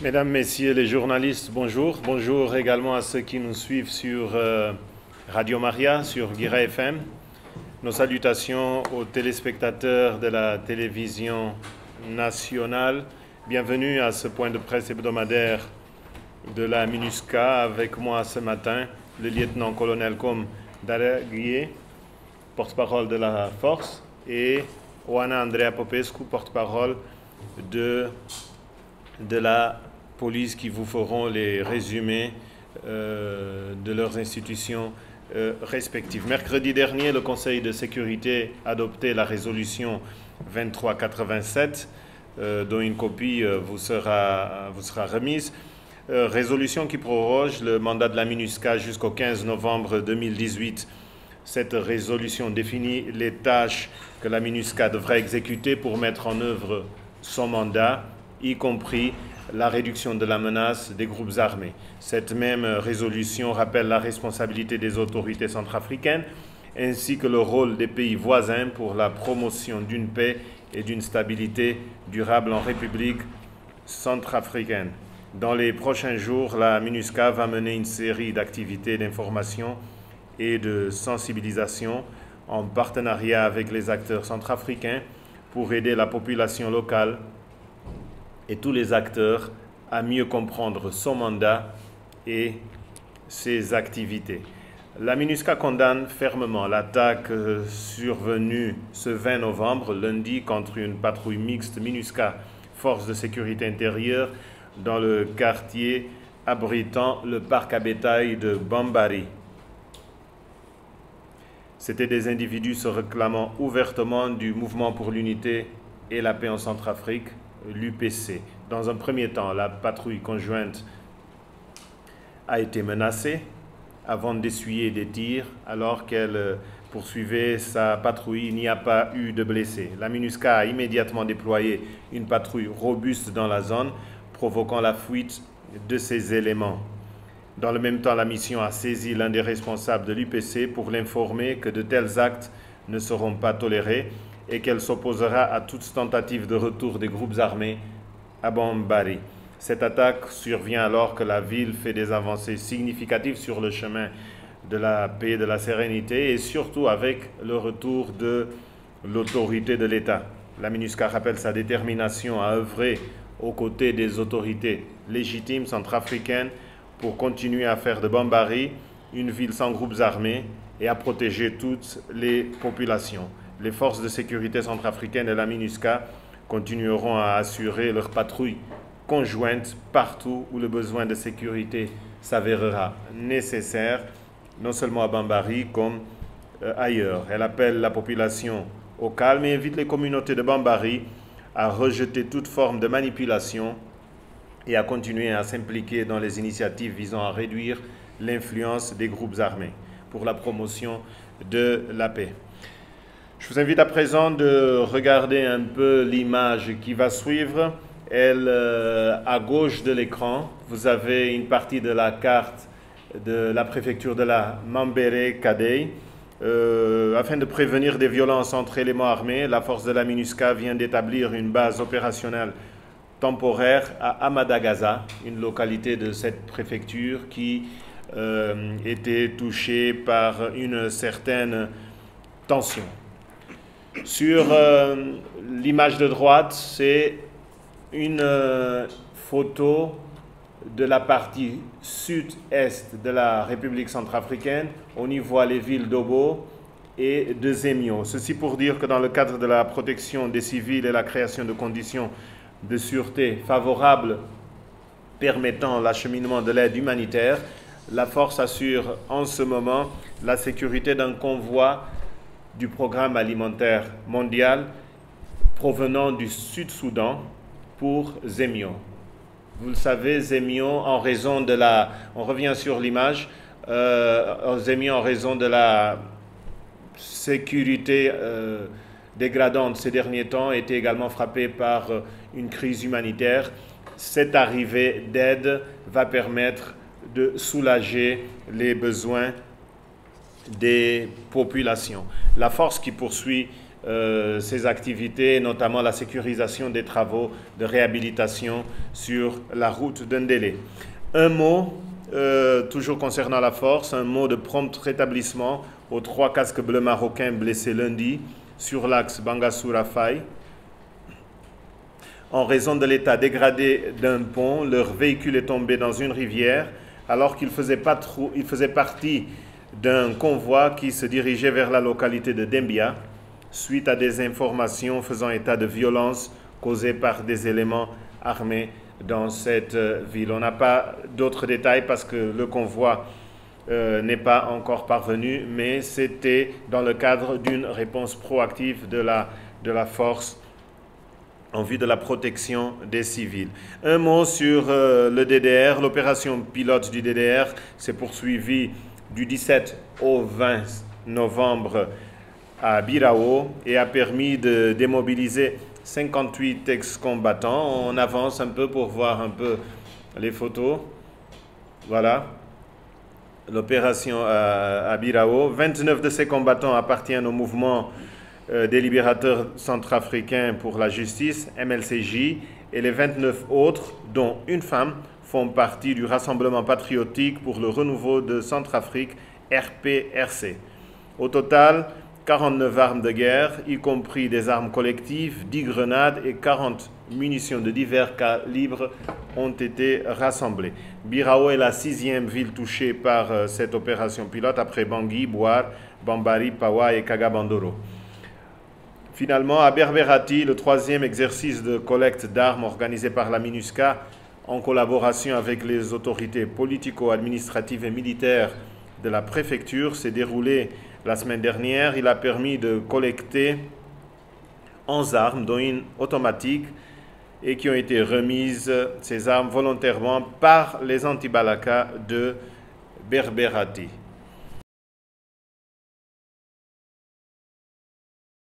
Mesdames, Messieurs les journalistes, bonjour. Bonjour également à ceux qui nous suivent sur Radio Maria, sur Guira FM. Nos salutations aux téléspectateurs de la télévision nationale. Bienvenue à ce point de presse hebdomadaire de la MINUSCA. Avec moi ce matin, le lieutenant-colonel Com Daraghié, porte-parole de la force, et Oana Andrea Popescu, porte-parole de la police, qui vous feront les résumés de leurs institutions respectives. Mercredi dernier, le Conseil de sécurité a adopté la résolution 2387, dont une copie vous sera remise. Résolution qui proroge le mandat de la MINUSCA jusqu'au 15 novembre 2018. Cette résolution définit les tâches que la MINUSCA devra exécuter pour mettre en œuvre son mandat, y compris la réduction de la menace des groupes armés. Cette même résolution rappelle la responsabilité des autorités centrafricaines ainsi que le rôle des pays voisins pour la promotion d'une paix et d'une stabilité durable en République centrafricaine. Dans les prochains jours, la MINUSCA va mener une série d'activités d'information et de sensibilisation en partenariat avec les acteurs centrafricains pour aider la population locale et tous les acteurs à mieux comprendre son mandat et ses activités. La MINUSCA condamne fermement l'attaque survenue ce 20 novembre, lundi, contre une patrouille mixte MINUSCA Force de sécurité intérieure dans le quartier abritant le parc à bétail de Bambari. C'étaient des individus se réclamant ouvertement du Mouvement pour l'unité et la paix en Centrafrique, l'UPC. Dans un premier temps, la patrouille conjointe a été menacée avant d'essuyer des tirs. Alors qu'elle poursuivait sa patrouille, il n'y a pas eu de blessés. La MINUSCA a immédiatement déployé une patrouille robuste dans la zone, provoquant la fuite de ces éléments. Dans le même temps, la mission a saisi l'un des responsables de l'UPC pour l'informer que de tels actes ne seront pas tolérés et qu'elle s'opposera à toute tentative de retour des groupes armés à Bambari. Cette attaque survient alors que la ville fait des avancées significatives sur le chemin de la paix et de la sérénité, et surtout avec le retour de l'autorité de l'État. La MINUSCA rappelle sa détermination à œuvrer aux côtés des autorités légitimes centrafricaines pour continuer à faire de Bambari une ville sans groupes armés et à protéger toutes les populations. Les forces de sécurité centrafricaines et la MINUSCA continueront à assurer leur patrouille conjointe partout où le besoin de sécurité s'avérera nécessaire, non seulement à Bambari comme ailleurs. Elle appelle la population au calme et invite les communautés de Bambari à rejeter toute forme de manipulation et à continuer à s'impliquer dans les initiatives visant à réduire l'influence des groupes armés pour la promotion de la paix. Je vous invite à présent de regarder un peu l'image qui va suivre. À gauche de l'écran, vous avez une partie de la carte de la préfecture de la Mambere-Kadey. Afin de prévenir des violences entre éléments armés, la force de la MINUSCA vient d'établir une base opérationnelle temporaire à Amadagaza, une localité de cette préfecture qui était touchée par une certaine tension. Sur l'image de droite, c'est une photo de la partie sud-est de la République centrafricaine. On y voit les villes d'Obo et de Zemio. Ceci pour dire que dans le cadre de la protection des civils et la création de conditions de sûreté favorables permettant l'acheminement de l'aide humanitaire, la force assure en ce moment la sécurité d'un convoi du programme alimentaire mondial provenant du Sud-Soudan pour Zemio. Vous le savez, Zemio, en raison de la... On revient sur l'image. Zemio, en raison de la sécurité dégradante ces derniers temps, a été également frappé par une crise humanitaire. Cette arrivée d'aide va permettre de soulager les besoins des populations. La force qui poursuit ces activités, notamment la sécurisation des travaux de réhabilitation sur la route d'Ndélé. Un mot, toujours concernant la force, un mot de prompt rétablissement aux 3 casques bleus marocains blessés lundi sur l'axe Bangassou-Rafai. En raison de l'état dégradé d'un pont, leur véhicule est tombé dans une rivière alors qu'il faisait partie d'un convoi qui se dirigeait vers la localité de Dembia suite à des informations faisant état de violence causées par des éléments armés dans cette ville. On n'a pas d'autres détails parce que le convoi n'est pas encore parvenu, mais c'était dans le cadre d'une réponse proactive de la force en vue de la protection des civils. Un mot sur le DDR. L'opération pilote du DDR s'est poursuivie du 17 au 20 novembre à Birao et a permis de démobiliser 58 ex-combattants. On avance un peu pour voir un peu les photos. Voilà. L'opération à Birao. 29 de ces combattants appartiennent au mouvement des libérateurs centrafricains pour la justice, MLCJ, et les 29 autres, dont une femme, font partie du Rassemblement patriotique pour le renouveau de Centrafrique, RPRC. Au total, 49 armes de guerre, y compris des armes collectives, 10 grenades et 40 munitions de divers calibres ont été rassemblées. Birao est la 6e ville touchée par cette opération pilote après Bangui, Bouar, Bambari, Pawa et Kagabandoro. Finalement, à Berberati, le 3e exercice de collecte d'armes organisé par la MINUSCA en collaboration avec les autorités politico-administratives et militaires de la préfecture s'est déroulé la semaine dernière. Il a permis de collecter 11 armes, dont une automatique, et qui ont été remises, ces armes, volontairement par les anti-Balaka de Berberati.